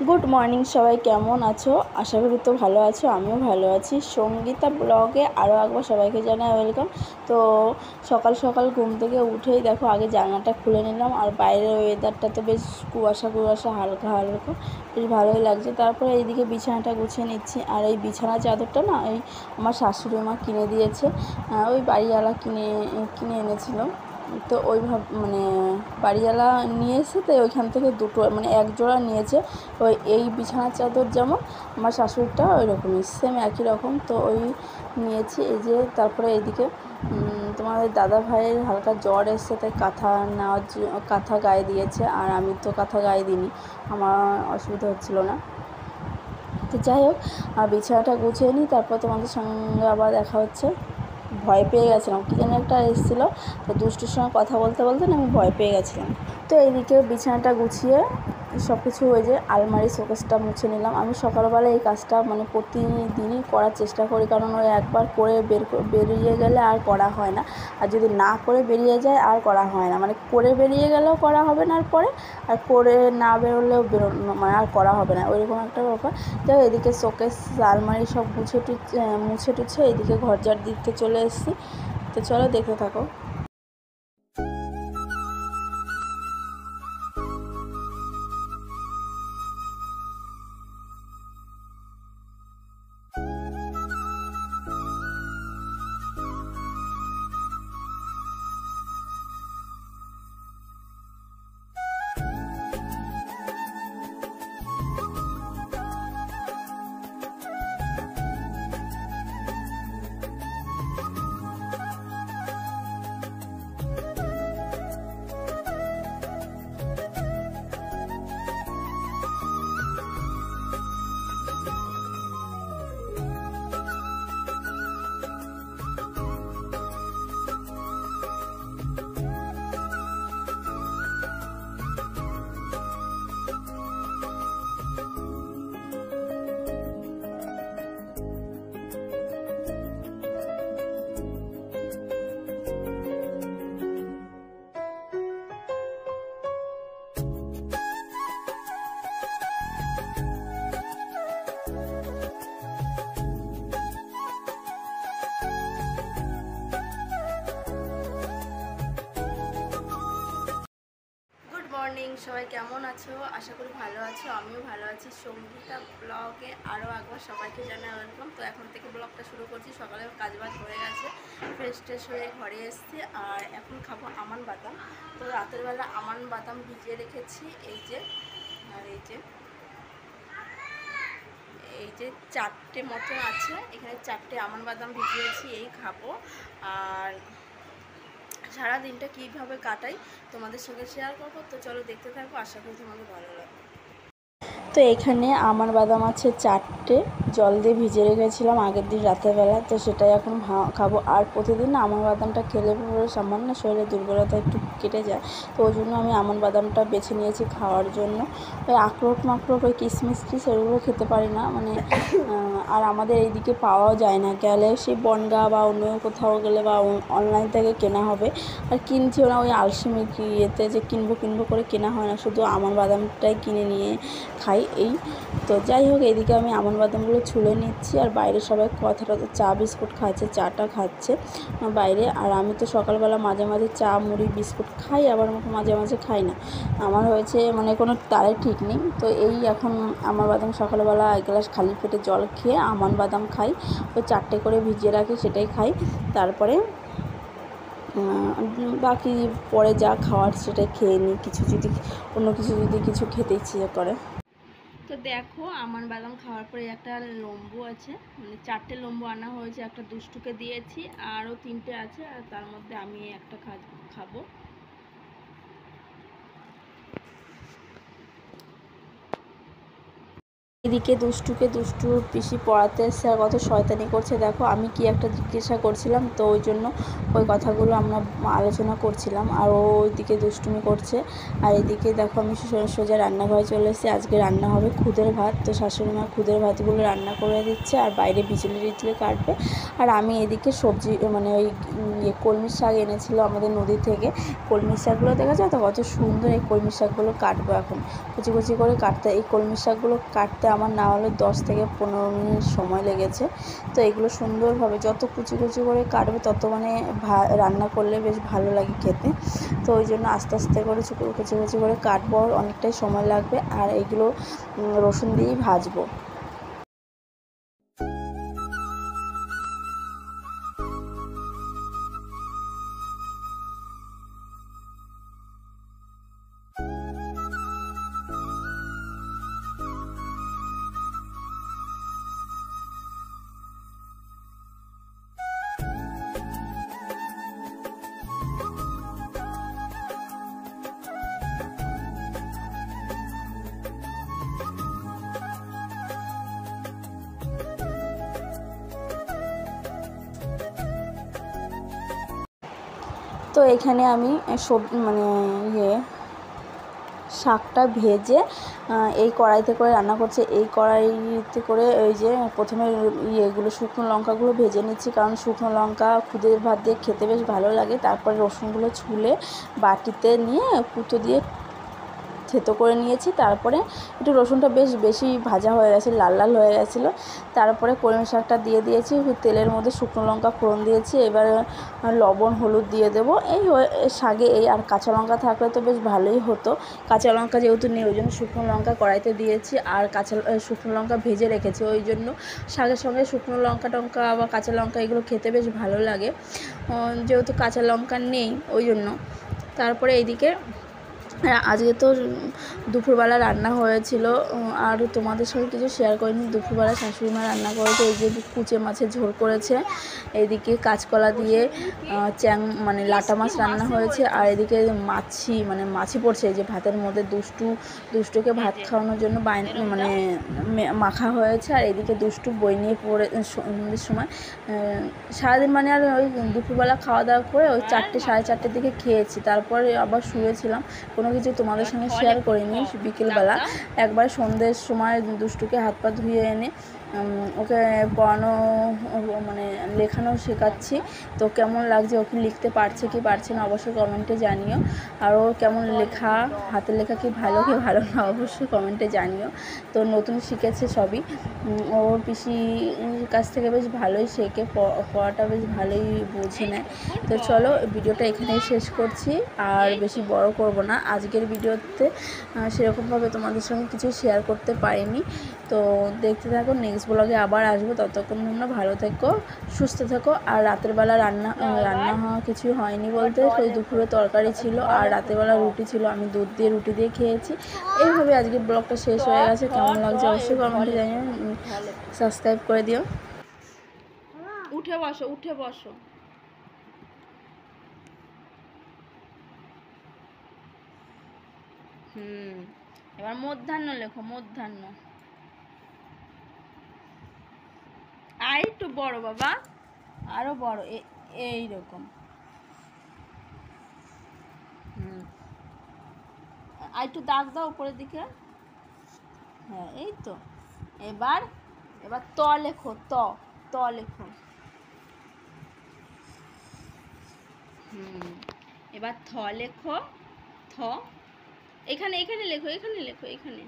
Good morning সবাই, কেমন আছো? আশা করি তো ভালো আছো, আমিও ভালো আছি। সঙ্গীতা ব্লগে আরও একবার সবাইকে জানাই ওয়েলকাম। তো সকাল সকাল ঘুম থেকে উঠেই দেখো আগে জানলাটা খুলে নিলাম, আর বাইরের ওয়েদারটা তো বেশ কুয়াশা কুয়াশা হালকা হালকা, বেশ ভালোই লাগছে। তারপরে এইদিকে বিছানাটা গুছিয়ে নিচ্ছি। আর এই বিছানা চাদরটা না এই আমার শাশুড়ি মা কিনে দিয়েছে, ওই বাড়িওয়ালা কিনে এনেছিল। তো ওইভাবে মানে বাড়িওয়ালা নিয়ে এসে তো ওইখান থেকে দুটো মানে এক জোড়া নিয়েছে। ওই এই বিছানার চাদর যেমন আমার শাশুড়িটা ওই রকমই সেম একই রকম, তো ওই নিয়েছি। এই যে তারপরে এইদিকে তোমাদের দাদা ভাইয়ের হালকা জ্বর এসছে, তাই কাঁথা নেওয়ার কাঁথা গায়ে দিয়েছে, আর আমি তো কাঁথা গায়ে দিইনি, আমার অসুবিধা হচ্ছিলো না। তো যাই হোক, বিছানাটা গুছিয়ে নিই, তারপর তোমাদের সঙ্গে আবার দেখা হচ্ছে। ভয় পেয়ে গেছিলাম, কী যেন একটা এসেছিলো, তো দুষ্টুর সঙ্গে কথা বলতে বলতে না আমি ভয় পেয়ে গেছিলাম। তো এইদিকে বিছানাটা গুছিয়ে সব কিছু ওই যে আলমারি শোকেসটা মুছে নিলাম। আমি সকালবেলা এই কাজটা মানে প্রতিদিনই করার চেষ্টা করি, কারণ ওই একবার করে বেরিয়ে গেলে আর করা হয় না, আর যদি না করে বেরিয়ে যায় আর করা হয় না, মানে করে বেরিয়ে গেলেও করা হবে না, আর করে না বেরোলেও মানে আর করা হবে না, ওইরকম একটা ব্যাপার। তো এদিকে শোকেস আলমারি সব মুছে টুছে এইদিকে ঘর ঝাড় দিতে চলে এসেছি। তো চলো দেখতে থাকো। মর্নিং সবাই, কেমন আছো? আশা করি ভালো আছো, আমিও ভালো আছি। সঙ্গীতা ব্লগে আরও একবার সবাইকে জানাই ওয়েলকাম। তো এখন থেকে ব্লগটা শুরু করছি। সকালে কাজবাজ হয়ে গেছে, ফ্রেশ ট্রেশ হয়ে ঘরে এসেছি, আর এখন খাবো আমান বাদাম। তো রাতের বেলা আমান বাদাম ভিজিয়ে রেখেছি, এই যে, আর এই যে 4টে মতো আছে, এখানে 4টে আমান বাদাম ভিজিয়েছি, এই খাবো। আর সারা দিনটা কীভাবে কাটাই তোমাদের সঙ্গে শেয়ার করবো। তো চলো দেখতে থাকবো, আশা করি তোমাদের ভালো লাগবে। তো এখানে আমার বাদাম আছে 4টে, জল দিয়ে ভিজে রেখেছিলাম আগের দিন রাতেরবেলা, তো সেটাই এখন খাবো। আর প্রতিদিন না আমন বাদামটা খেলে পরে সামান্য শরীরে দুর্বলতা একটু কেটে যায়, তো ওই জন্য আমি আমন বাদামটা বেছে নিয়েছি খাওয়ার জন্য। ওই আখরোট মাখরোট ওই কিশমিশ সেগুলো খেতে পারি না, মানে আর আমাদের এইদিকে পাওয়াও যায় না, গেলে সেই বনগাঁ বা অন্য কোথাও গেলে বা অনলাইন থেকে কেনা হবে। আর কিনছিও না, ওই আলসেমি ইয়েতে যে কিনবো করে কেনা হয় না, শুধু আমন বাদামটাই কিনে নিয়ে খাই। এই তো যাই হোক, এদিকে আমি আমন বাদামগুলো ছুলে নিচ্ছি, আর বাইরে সবাই কথাটা চা বিস্কুট খাচ্ছে, চাটা খাচ্ছে বাইরে। আর আমি তো সকালবেলা মাঝে মাঝে চা মুড়ি বিস্কুট খাই, আবার মাঝে মাঝে খাই না, আমার হয়েছে মানে কোনো তারে ঠিক নেই। তো এই এখন আমন বাদাম সকালবেলা এক গ্লাস খালি পেটে জল খেয়ে আমন বাদাম খাই, ওই 4টে করে ভিজিয়ে রাখি, সেটাই খাই। তারপরে বাকি পরে যা খাওয়ার সেটাই খেয়ে নিই, অন্য কিছু যদি কিছু খেতে ইচ্ছে করে। তো দেখো আমার বাদাম খাওয়ার পরে একটা লম্বু আছে, মানে 4টে লম্বু আনা হয়েছে, একটা দুষ্টুকে দিয়েছি, আরও 3টে আছে, আর তার মধ্যে আমি একটা খাবো। এদিকে দুষ্টুর পিসি পড়াতে এসে আর কত শয়তানি করছে দেখো। আমি কি একটা জিজ্ঞাসা করছিলাম, তো ওই জন্য ওই কথাগুলো আমরা আলোচনা করছিলাম, আর ও ওইদিকে দুষ্টুমি করছে। আর এদিকে দেখো আমি সোজা রান্নাঘরে চলে এসেছি। আজকে রান্না হবে খুদের ভাত। তো শাশুড়ি মা খুদের ভাতগুলো রান্না করে দিচ্ছে, আর বাইরে বিচুলি কাটবে। আর আমি এদিকে সবজি মানে ওই কলমির শাক এনেছিল আমাদের নদী থেকে। কলমির শাকগুলো দেখেছো তো কত সুন্দর। এই কলমির শাকগুলো কাটবো এখন, কুচি কুচি করে কাটতে। এই কলমির শাকগুলো কাটতে আমার না হলে 10 থেকে 15 মিনিট সময় লেগেছে। তো এগুলো সুন্দরভাবে যত কুচি কুচি করে কাটবে তত মানে রান্না করলে বেশ ভালো লাগে খেতে। তো ওই জন্য আস্তে আস্তে করে কুচি কুচি করে কাটবো, অনেকটাই সময় লাগবে। আর এগুলো রসুন দিয়েই ভাজবো। তো এখানে আমি মানে শাকটা ভেজে এই কড়াইতে করে রান্না করছি। এই কড়াইতে করে ওই যে প্রথমে এগুলো শুকনো লঙ্কাগুলো ভেজে নিচ্ছি, কারণ শুকনো লঙ্কা খুদের ভাত দিয়ে খেতে বেশ ভালো লাগে। তারপরে রসুনগুলো ছুলে বাটিতে নিয়ে কুটো দিয়ে থেতো করে নিয়েছি। তারপরে একটু রসুনটা বেশ বেশি ভাজা হয়ে গেছে, লাল লাল হয়ে গেছিলো। তারপরে কলমি শাকটা দিয়ে দিয়েছি, তেলের মধ্যে শুকনো লঙ্কা ফোড়ন দিয়েছি। এবার লবণ হলুদ দিয়ে দেবো। এই শাকে এই আর কাঁচা লঙ্কা থাকলে তো বেশ ভালোই হতো। কাঁচা লঙ্কা যেহেতু নেই ওই জন্য শুকনো লঙ্কা কড়াইতে দিয়েছি, আর শুকনো লঙ্কা ভেজে রেখেছি। ওই জন্য শাকের সঙ্গে শুকনো লঙ্কা টঙ্কা বা কাঁচা লঙ্কা এগুলো খেতে বেশ ভালো লাগে, যেহেতু কাঁচা লঙ্কা নেই ওই জন্য। তারপরে এইদিকে আজকে তো দুপুরবেলা রান্না হয়েছিল, আর তোমাদের সঙ্গে কিছু শেয়ার করিনি। দুপুরবেলা শাশুড়ি মা রান্না করেছে, এই যে কুচে মাছের ঝোল করেছে, এদিকে কাঁচকলা দিয়ে মানে লাটা মাছ রান্না হয়েছে, আর এদিকে মাছি পড়ছে এই যে ভাতের মধ্যে। দুষ্টুকে ভাত খাওয়ানোর জন্য মানে মাখা হয়েছে। আর এদিকে দুষ্টু বই নিয়ে পড়ে সন্ধ্যের সময় সারাদিন মানে আর ওই দুপুরবেলা খাওয়া দাওয়া করে ওই 4টে সাড়ে 4টের দিকে খেয়েছি। তারপরে আবার শুয়েছিলাম, কোনো কিছু তোমাদের সঙ্গে শেয়ার করিনি। বিকেলবেলা একবার সন্ধ্যের সময় দুষ্টুকে হাত পা ধুয়ে এনে ওকে পড়ানো মানে লেখানো শেখাচ্ছি। তো কেমন লাগছে, ওকে লিখতে পারছে কি পারছে না অবশ্যই কমেন্টে জানিও। আর ও কেমন লেখা, হাতের লেখা কি ভালো না অবশ্যই কমেন্টে জানিও। তো নতুন শিখেছে সবই, ওর পিসির কাছ থেকে বেশ ভালোই শেখে, পড়াটা বেশ ভালোই বুঝে নেয়। তো চলো ভিডিওটা এখানেই শেষ করছি, আর বেশি বড় করব না। আজকের ভিডিওতে সেরকমভাবে তোমাদের সঙ্গে কিছু শেয়ার করতে পারিনি। তো দেখতে থাকো, নেক্সট ব্লগে আবার আসবো। ততক্ষণ তোমরা ভালো থেকো, সুস্থ থেকো। আর রাতের বেলা রান্না কিছু হয়নি বলতে ওই দুপুরে তরকারি ছিল, আর রাতের বেলা রুটি ছিল। আমি দুধ দিয়ে রুটি দিয়ে খেয়েছি। এইভাবে আজকে ব্লগটা শেষ হয়ে গেছে। কেমন লাগছে অবশ্যই কমেন্টে জানিও, সাবস্ক্রাইব করে দিও। উঠে বসো। এবার মধ্যাহ্ন লেখো, মধ্যাহ্ন। আর একটু বড় বাবা, আরো বড়, এইরকম। আর একটু দাগ দাও উপরের দিকে। হ্যাঁ এই তো। এবার ত লেখো, ত লেখো। এবার থ লেখো, থ। এখানে লেখো, এখানে।